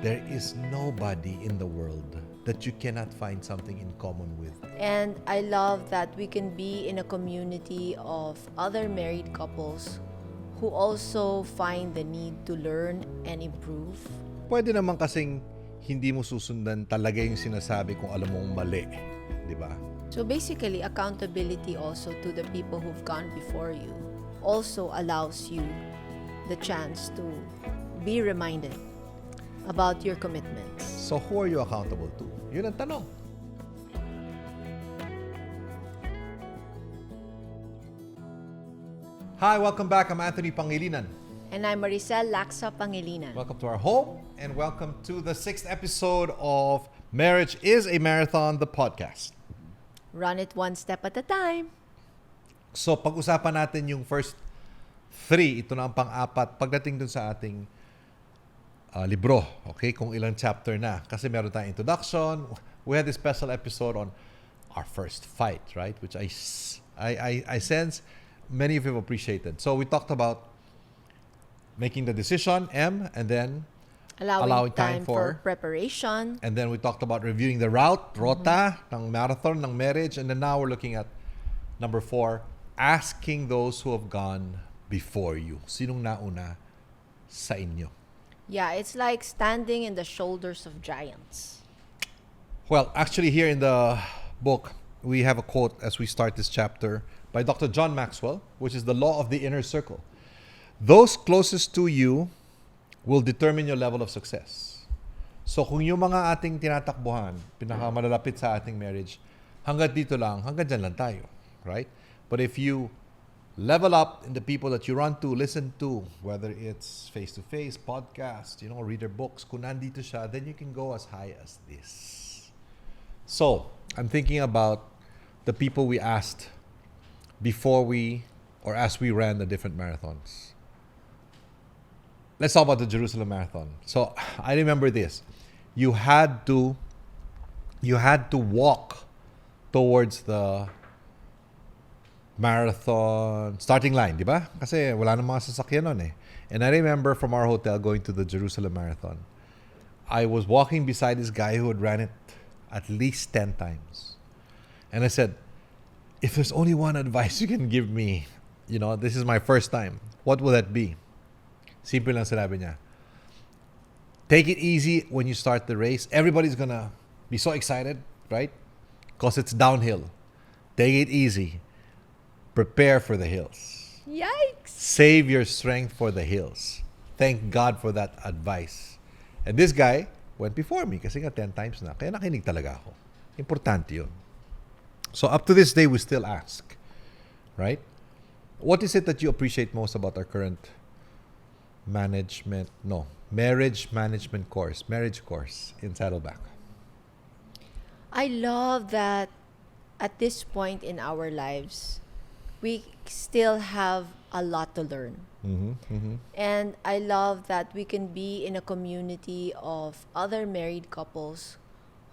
there is nobody in the world that you cannot find something in common with. And I love that we can be in a community of other married couples who also find the need to learn and improve. Pwede naman kasing hindi mo susundan talaga yung sinasabi kung alam mong mali, di ba? So basically, accountability also to the people who've gone before you also allows you the chance to be reminded about your commitments. So who are you accountable to? Yun ang tanong. Hi, welcome back. I'm Anthony Pangilinan. And I'm Maricel, Laxa-Pangilinan. Welcome to our home and welcome to the 6th episode of Marriage is a Marathon, the podcast. Run it one step at a time. So pag-usapan natin yung first 3, ito na ang pang-4 pagdating dun sa ating libro, okay? Kung ilang chapter na. Kasi meron tayong introduction. We had this special episode on our first fight, right? Which I sense many of you have appreciated. So we talked about making the decision, M, and then allowing time for preparation. And then we talked about reviewing the rota ng marathon, ng marriage. And then now we're looking at number 4, asking those who have gone before you. Sinong nauna sa inyo? Yeah, it's like standing in the shoulders of giants. Well, actually here in the book, we have a quote as we start this chapter by Dr. John Maxwell, which is the law of the inner circle. Those closest to you will determine your level of success. So kung yung mga ating tinatakbuhan, pinakamalalapit sa ating marriage, hanggang dito lang, hanggang dyan lang tayo. Right? But if you level up in the people that you run to, listen to, whether it's face-to-face, podcast, read their books, kung nandito siya, then you can go as high as this. So, I'm thinking about the people we asked before as we ran the different marathons. Let's talk about the Jerusalem Marathon. So, I remember this. You had to walk towards the marathon starting line, di ba? Kasi wala nang mga sasakyan nun eh. And I remember from our hotel going to the Jerusalem Marathon, I was walking beside this guy who had ran it at least 10 times. And I said, if there's only one advice you can give me, this is my first time, what will that be? Simple lang sinabi niya. Take it easy when you start the race. Everybody's gonna be so excited, right? Because it's downhill. Take it easy. Prepare for the hills. Yikes! Save your strength for the hills. Thank God for that advice. And this guy went before me kasi nga 10 times na. Kaya nakinig talaga ako. Importante yun. So up to this day, we still ask. Right? What is it that you appreciate most about our current marriage management course, marriage course in Saddleback? I love that at this point in our lives, we still have a lot to learn. And I love that we can be in a community of other married couples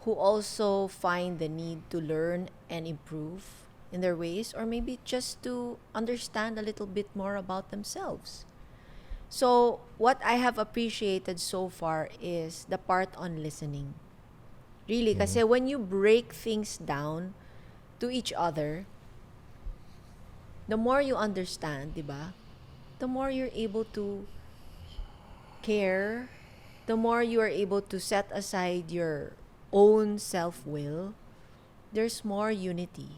who also find the need to learn and improve in their ways, or maybe just to understand a little bit more about themselves. So what I have appreciated so far is the part on listening. Really, kasi when you break things down to each other, the more you understand, di ba? The more you're able to care, the more you are able to set aside your own self-will, there's more unity.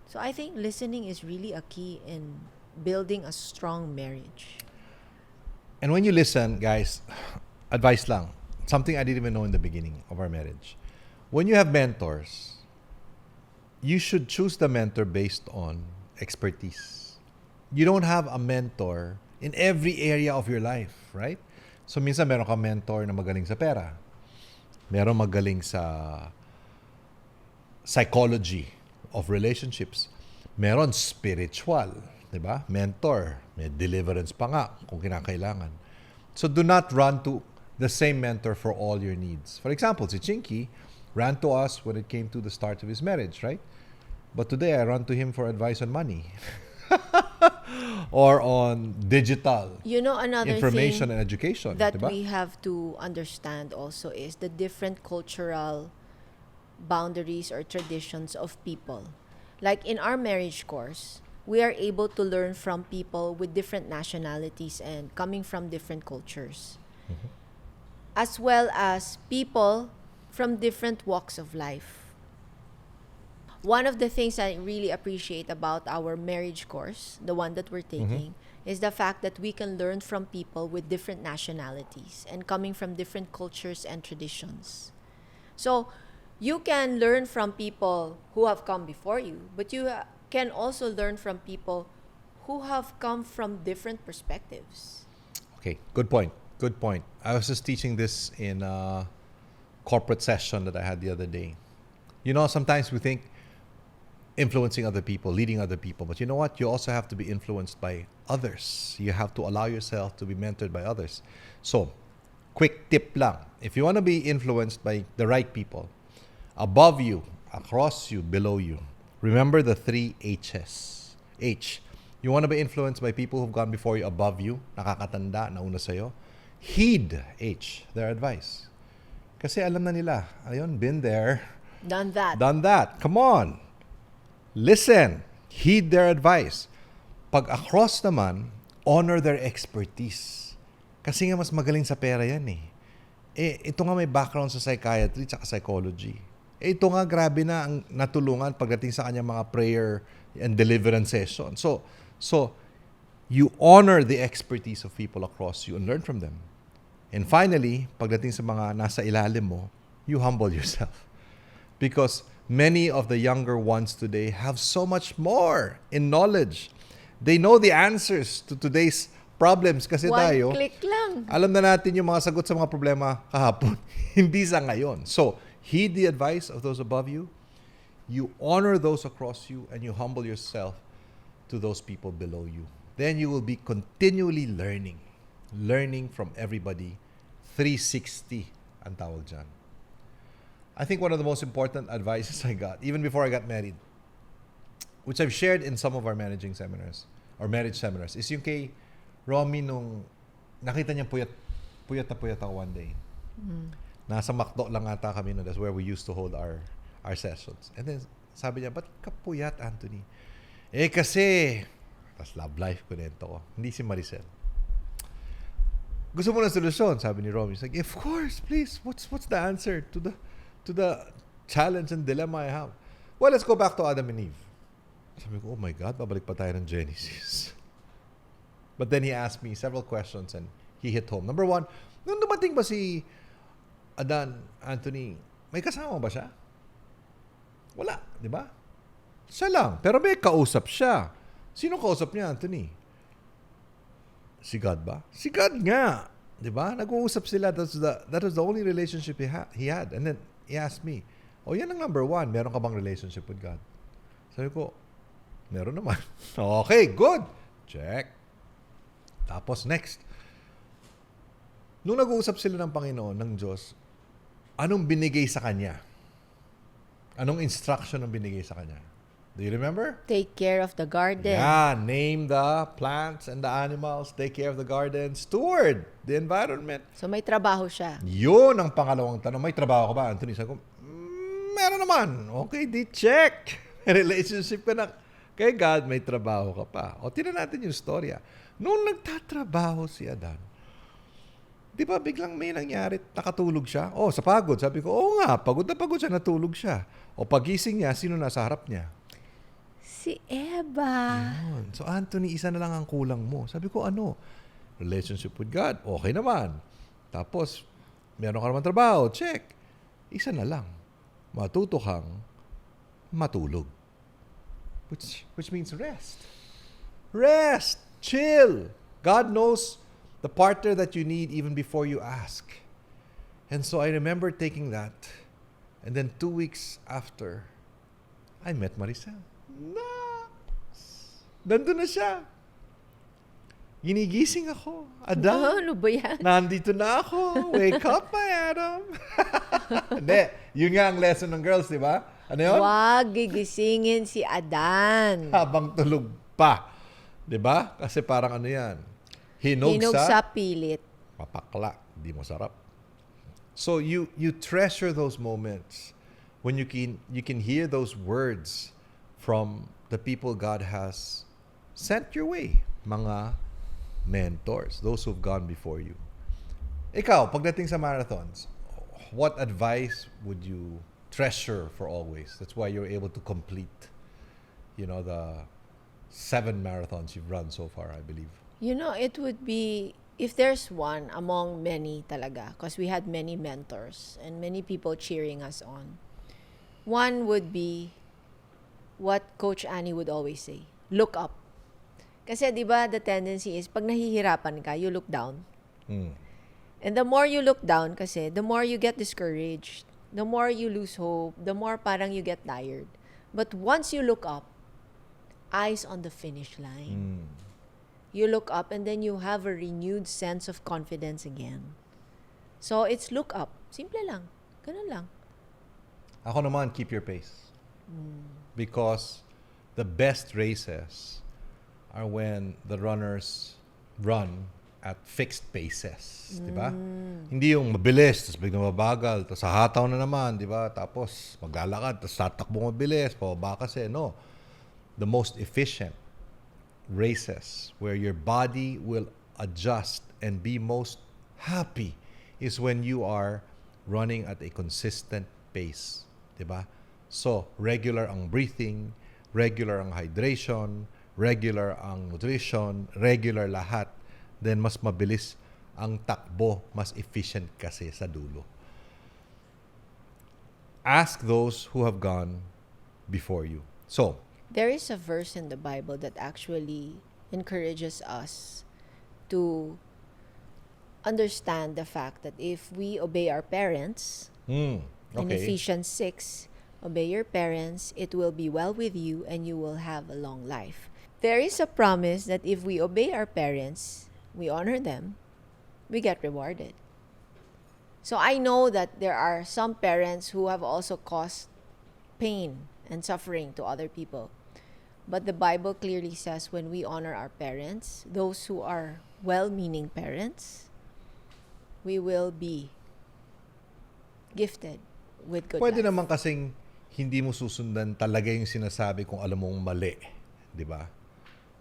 So I think listening is really a key in building a strong marriage. And when you listen, guys, advice lang. Something I didn't even know in the beginning of our marriage. When you have mentors, you should choose the mentor based on expertise. You don't have a mentor in every area of your life, right? So minsan meron ka mentor na magaling sa pera. Meron magaling sa psychology of relationships. Meron spiritual, 'di ba? Mentor, may deliverance pa nga kung kinakailangan. So do not run to the same mentor for all your needs. For example, si Chinky ran to us when it came to the start of his marriage, right? But today I run to him for advice on money. or on digital You know, another information thing and education. that Diba? we have to understand also is the different cultural boundaries or traditions of people. Like in our marriage course, we are able to learn from people with different nationalities and coming from different cultures, as well as people from different walks of life. One of the things I really appreciate about our marriage course, the one that we're taking, is the fact that we can learn from people with different nationalities and coming from different cultures and traditions. So, you can learn from people who have come before you, but you can also learn from people who have come from different perspectives. Okay, good point. Good point. I was just teaching this in a corporate session that I had the other day. You know, sometimes we think influencing other people, leading other people, but you know what? You also have to be influenced by others. You have to allow yourself to be mentored by others. So, quick tip lang. If you want to be influenced by the right people, above you, across you, below you, remember the 3 H's. H. You want to be influenced by people who've gone before you, above you, nakakatanda, nauna sa'yo. Heed, H, their advice. Kasi alam na nila, ayun, been there, Done that. done that. Come on. Listen. Heed their advice. Pag across naman, honor their expertise. Kasi nga mas magaling sa pera yan eh. Ito nga may background sa psychiatry at psychology. Ito nga grabe na ang natulungan pagdating sa kanyang mga prayer and deliverance session. So you honor the expertise of people across you and learn from them. And finally, pagdating sa mga nasa ilalim mo, you humble yourself. Because many of the younger ones today have so much more in knowledge. They know the answers to today's problems kasi One tayo, click lang. alam na natin yung mga sagot sa mga problema kahapon, hindi sa ngayon. So, heed the advice of those above you, you honor those across you, and you humble yourself to those people below you. Then you will be continually learning from everybody. 360 ang tawag dyan. I think one of the most important advices I got, even before I got married, which I've shared in some of our managing seminars, or marriage seminars, is yung kay Romy nung nakita niya puyat na puyat ako one day. Nasa McDo lang ata kami no, that's where we used to hold our sessions. And then sabi niya, ba't ka puyat, Anthony? Kasi, tas love life ko nito ko. Hindi si Maricel. Gusto mo ng solusyon, sabi ni Romy. He's like, of course, please. What's the answer to the challenge and dilemma I have? Well, let's go back to Adam and Eve. Sabi ko, oh my God, babalik pa tayo ng Genesis. But then he asked me several questions and he hit home. Number one, nung dumating ba si Adan, Anthony, may kasama ba siya? Wala, di ba? Siya lang. Pero may kausap siya. Sino kausap niya, Anthony? Si God ba? Si God nga. Di ba? Nag-uusap sila. That was the only relationship he had. And then he asked me, oh, yan ang number one. Meron ka bang relationship with God? Sabi ko, meron naman. Okay, good. Check. Tapos next. Nung nag-uusap sila ng Panginoon, ng Diyos, anong binigay sa kanya? Anong instruction ang binigay sa kanya? Do you remember? Take care of the garden. Yeah, name the plants and the animals, take care of the garden, steward the environment. So may trabaho siya. Yun ang pangalawang tanong. May trabaho ka ba, Anthony? Sabi ko, meron naman. Okay, di check. Relationship ka na. Kay God, may trabaho ka pa. O, tingnan natin yung storya. Nung nagtatrabaho si Adan, di ba biglang may nangyari, nakatulog siya? Oh, sa pagod. Sabi ko, oo nga, pagod na pagod siya, natulog siya. O pagising niya, sino nasa harap niya? Si Eva. Yun. So, Anthony, isa na lang ang kulang mo. Sabi ko, ano? Relationship with God. Okay naman. Tapos, meron ka naman trabaho. Check. Isa na lang. Matuto kang matulog. Which means rest. Rest. Chill. God knows the partner that you need even before you ask. And so I remember taking that. And then 2 weeks after, I met Maricel. Nandun na siya. Ginigising ako. Adam. Ano ba yan? Nandito na ako. Wake up, my Adam. Hindi. Yun nga ang lesson ng girls, di ba? Ano yun? Wag gigisingin si Adan. Habang tulog pa. Diba? Kasi parang ano yan, hinog Hinog sa sa pilit. mapakla, di masarap. So you treasure those moments when you can hear those words from the people God has sent your way, mga mentors, those who've gone before you. Ikaw, pagdating sa marathons, what advice would you treasure for always? That's why you're able to complete, the 7 marathons you've run so far, I believe. It would be, if there's one among many talaga, because we had many mentors and many people cheering us on. One would be what Coach Annie would always say, look up. Kasi di ba the tendency is, pag nahihirapan ka, you look down. And the more you look down kasi, the more you get discouraged. The more you lose hope, the more parang you get tired. But once you look up, eyes on the finish line. You look up and then you have a renewed sense of confidence again. So it's look up. Simple lang. Ganun lang. Ako naman, keep your pace. Because the best races are when the runners run at fixed paces, di ba? Hindi yung mabilis, tapos biglang mabagal, tapos hahataw na naman, di ba? Tapos maglalakad, tapos tatakbo mabilis, pababa kasi, no. The most efficient races where your body will adjust and be most happy is when you are running at a consistent pace, di ba? So, regular ang breathing, regular ang hydration, regular ang nutrition, regular lahat, then mas mabilis ang takbo, mas efficient kasi sa dulo. Ask those who have gone before you. So, there is a verse in the Bible that actually encourages us to understand the fact that if we obey our parents, in Ephesians 6, obey your parents, it will be well with you and you will have a long life. There is a promise that if we obey our parents, we honor them, we get rewarded. So I know that there are some parents who have also caused pain and suffering to other people. But the Bible clearly says when we honor our parents, those who are well-meaning parents, we will be gifted with good pwede life. naman kasing hindi mo susundan talaga yung sinasabi kung alam mong mali, di ba?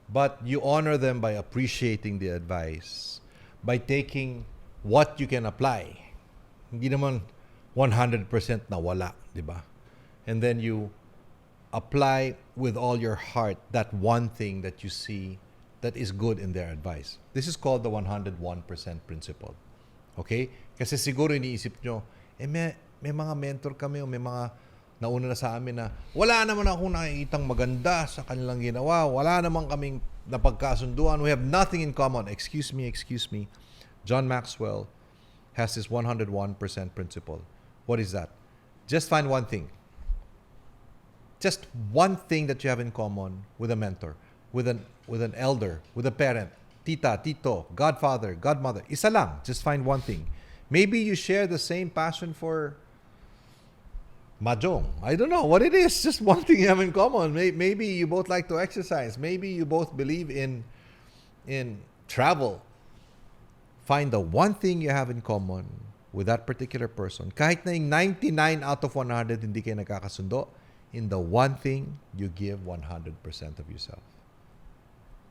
But you honor them by appreciating the advice, by taking what you can apply. Hindi naman 100% na wala, di ba? And then you apply with all your heart that one thing that you see that is good in their advice. This is called the 101% principle. Okay? Kasi siguro iniisip nyo, may mga mentor kami o may mga nauna na sa amin na wala naman akong nakikitang maganda sa kanilang ginawa. Wala naman kaming napagkasunduan. We have nothing in common. Excuse me. John Maxwell has this 101% principle. What is that? Just find one thing. Just one thing that you have in common with a mentor, with an elder, with a parent, tita, tito, godfather, godmother. Isa lang. Just find one thing. Maybe you share the same passion for mahjong. I don't know what it is. Just one thing you have in common. Maybe you both like to exercise. Maybe you both believe in travel. Find the one thing you have in common with that particular person. Kahit na yung 99 out of 100 hindi kayo nagkakasundo, in the one thing you give 100% of yourself.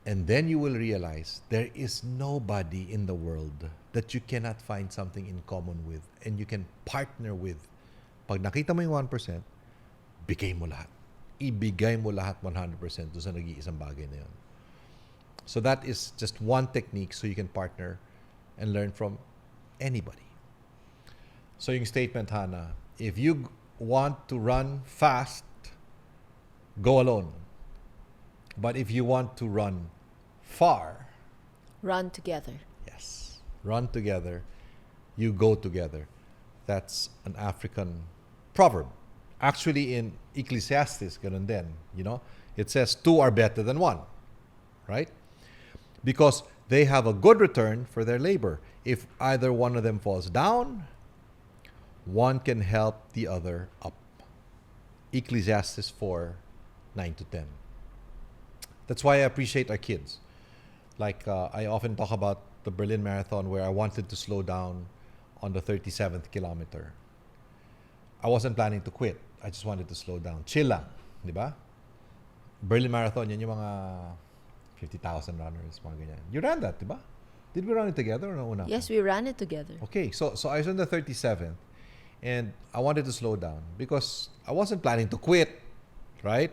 And then you will realize there is nobody in the world that you cannot find something in common with and you can partner with. Pag nakita mo yung 1%, bigay mo lahat. Ibigay mo lahat 100% doon sa nag-iisang bagay na yun. So that is just one technique so you can partner and learn from anybody. So yung statement, Hannah, if you want to run fast, go alone. But if you want to run far, Run together. yes, run together, you go together. That's an African proverb. Actually, in Ecclesiastes, ganun din, it says, 2 are better than 1, right? Because they have a good return for their labor. If either one of them falls down, one can help the other up. Ecclesiastes 4, 9 to 10. That's why I appreciate our kids. Like I often talk about the Berlin Marathon where I wanted to slow down on the 37th kilometer. I wasn't planning to quit. I just wanted to slow down. Chill lang, di ba? Berlin Marathon, yan yung mga 50,000 runners, mga ganyan. You ran that, di ba? Did we run it together or nauna? Yes, we ran it together. Okay, so I was on the 37th and I wanted to slow down because I wasn't planning to quit, right?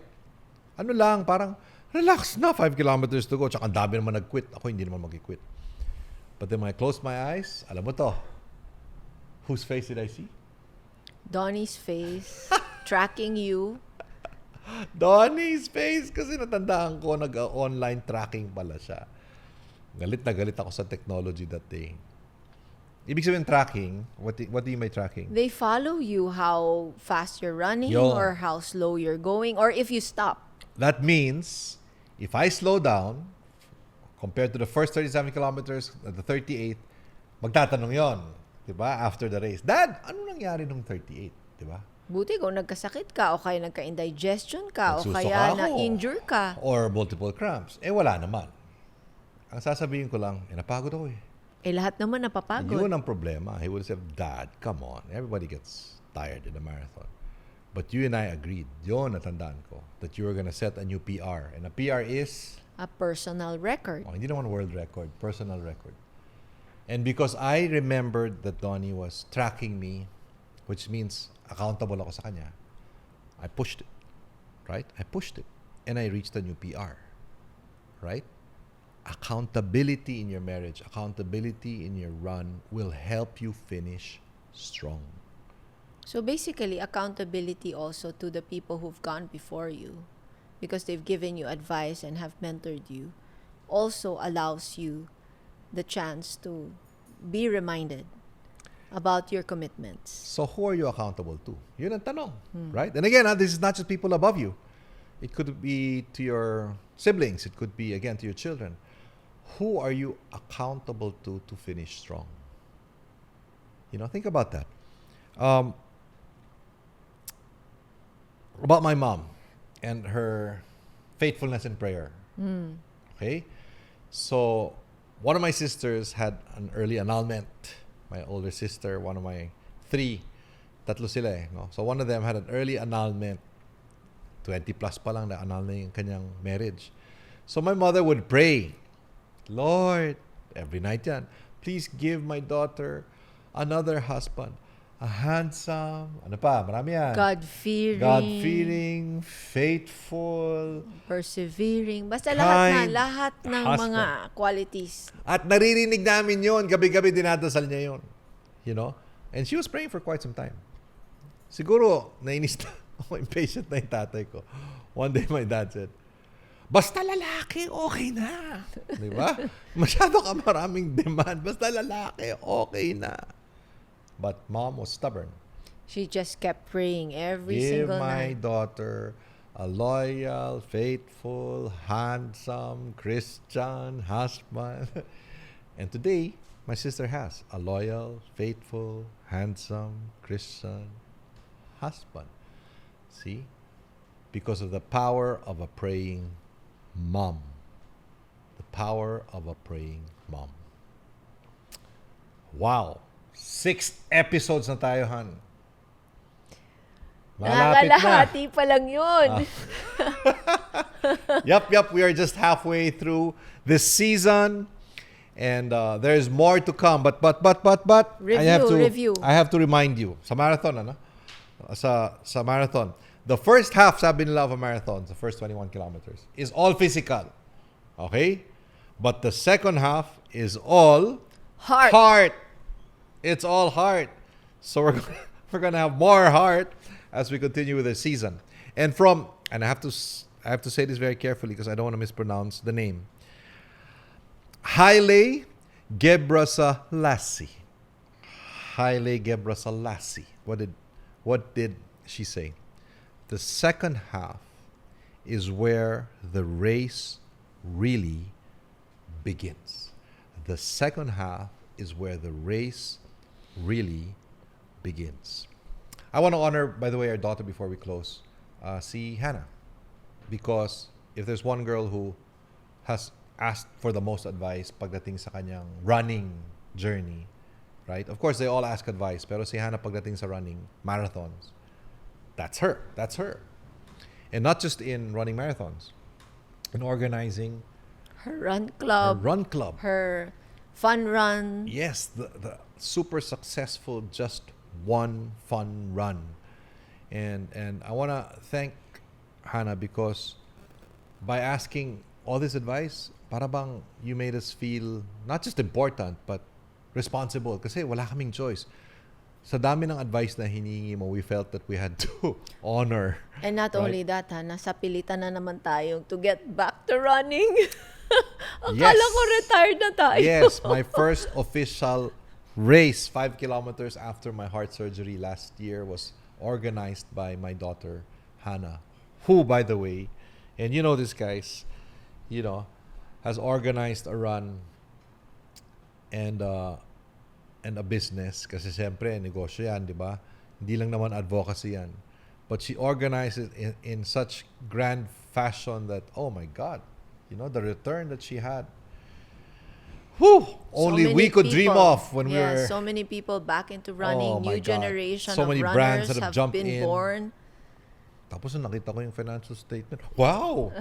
Ano lang, parang relax na, 5 kilometers to go. Tsaka ang dami naman nag-quit. Ako hindi naman mag-quit. But then when I closed my eyes, alam mo to, whose face did I see? Donnie's face, tracking you. Donnie's face kasi natandaan ko nag-online tracking pala siya. Galit na galit ako sa technology that day. Ibig sabihin tracking, what do you mean by tracking? They follow you how fast you're running Yo. or how slow you're going or if you stop. That means if I slow down compared to the first 37 kilometers, the 38, magtatanong yon, 'di ba? After the race. Dad, ano nangyari nung 38, 'di ba? Buti kung nagkasakit ka o kaya nagka-indigestion ka o Nagsusuka kaya ako. na-injure ka. Or multiple cramps. Eh wala naman. Ang sasabihin ko lang, napagod ako eh. Eh lahat naman napapagod. Yun ang problema. He would have said, Dad, come on. Everybody gets tired in a marathon. But you and I agreed, yun natandaan ko, that you were gonna set a new PR. And a PR is? A personal record. Oh, hindi naman world record, personal record. And because I remembered that Donnie was tracking me, which means accountable ako sa kanya, I pushed it. Right? I pushed it. And I reached a new PR. Right? Accountability in your marriage, accountability in your run will help you finish strong. So basically, accountability also to the people who've gone before you because they've given you advice and have mentored you also allows you the chance to be reminded about your commitments. So who are you accountable to? Yun ang tanong, right? And again, this is not just people above you. It could be to your siblings. It could be, again, to your children. Who are you accountable to finish strong? You know, think about that. About my mom and her faithfulness in prayer. Okay? So, one of my sisters had an early annulment. My older sister, one of my three, tatlo sila eh. No? So, one of them had an early annulment. 20 plus pa lang na annul na yung kanyang marriage. So, my mother would pray, Lord, every night yan, please give my daughter another husband. A handsome, ano pa, marami yan. God-fearing, faithful, persevering. Basta kind lahat ng husband. mga qualities. At naririnig namin yon, gabi-gabi dinadasal niya yon. You know? And she was praying for quite some time. Siguro, nainis na ako, impatient na yung tatay ko. One day my dad said, basta lalaki, okay na. Di ba? Masyado ka maraming demand. Basta lalaki, okay na. But mom was stubborn. She just kept praying every Give single my night. daughter a loyal, faithful, handsome, Christian husband. And today, my sister has a loyal, faithful, handsome, Christian husband. See? Because of the power of a praying mom. The power of a praying mom. Wow. 6 episodes na tayo, Han. Malapit na. Nakakalahati pa lang yun. Yup. We are just halfway through this season. And there's more to come. But Review. I have to remind you. Sa marathon, ano? Sa marathon. The first half, sabi nila of a marathon, the first 21 kilometers, is all physical. Okay? But the second half is all heart. It's all heart. So we're gonna have more heart as we continue with the season. And I have to say this very carefully because I don't want to mispronounce the name. Haile Gebrselassie. Haile Gebrselassie. What did she say? The second half is where the race really begins. The second half is where the race really begins. I want to honor, by the way, our daughter before we close. See Hannah. Because if there's one girl who has asked for the most advice pagdating sa kanyang running journey, right? Of course, they all ask advice, pero si Hannah pagdating sa running marathons, that's her. That's her. And not just in running marathons, in organizing Her run her club, run club. her fun run. Yes, the super successful Just One Fun Run. And I want to thank Hannah because by asking all this advice, para bang you made us feel not just important but responsible kasi wala kaming choice. Sa dami ng advice na hinihingi mo, we felt that we had to honor. And not Right. only that, nasa pilitan na naman tayong to get back to running. Akala Yes. ko retired na tayo. Yes, my first official race, 5 kilometers after my heart surgery last year, was organized by my daughter, Hannah, who, by the way, and you know this, guys, has organized a run and a business. Kasi siyempre, negosyo yan, di ba? Hindi lang naman advocacy yan. But she organized it in such grand fashion that, oh my God, the return that she had. Whew! Only many we could dream people. of when we Yeah, were... so many people back into running. Oh my New God. generation So of many runners brands that have have jumped been in. born. Tapos nung nakita ko yung financial statement, wow!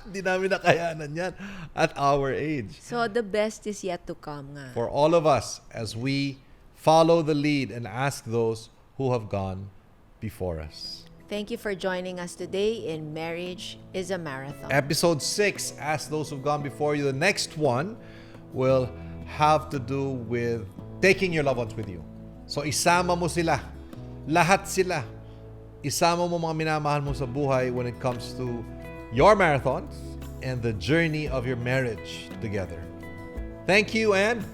Hindi namin nakayanan yan at our age. So the best is yet to come nga. For all of us, as we follow the lead and ask those who have gone before us. Thank you for joining us today in Marriage is a Marathon. Episode 6, Ask Those Who've Gone Before You. The next one will have to do with taking your loved ones with you. So isama mo sila. Lahat sila. Isama mo mga minamahal mo sa buhay when it comes to your marathons and the journey of your marriage together. Thank you and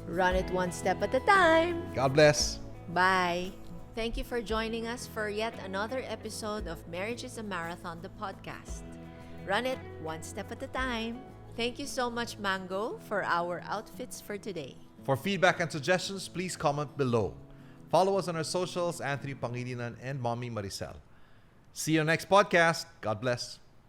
Run it one step at a time. God bless. Bye. Thank you for joining us for yet another episode of Marriage is a Marathon, the podcast. Run it one step at a time. Thank you so much, Mango, for our outfits for today. For feedback and suggestions, please comment below. Follow us on our socials, Anthony Pangilinan and Mommy Maricel. See you next podcast. God bless.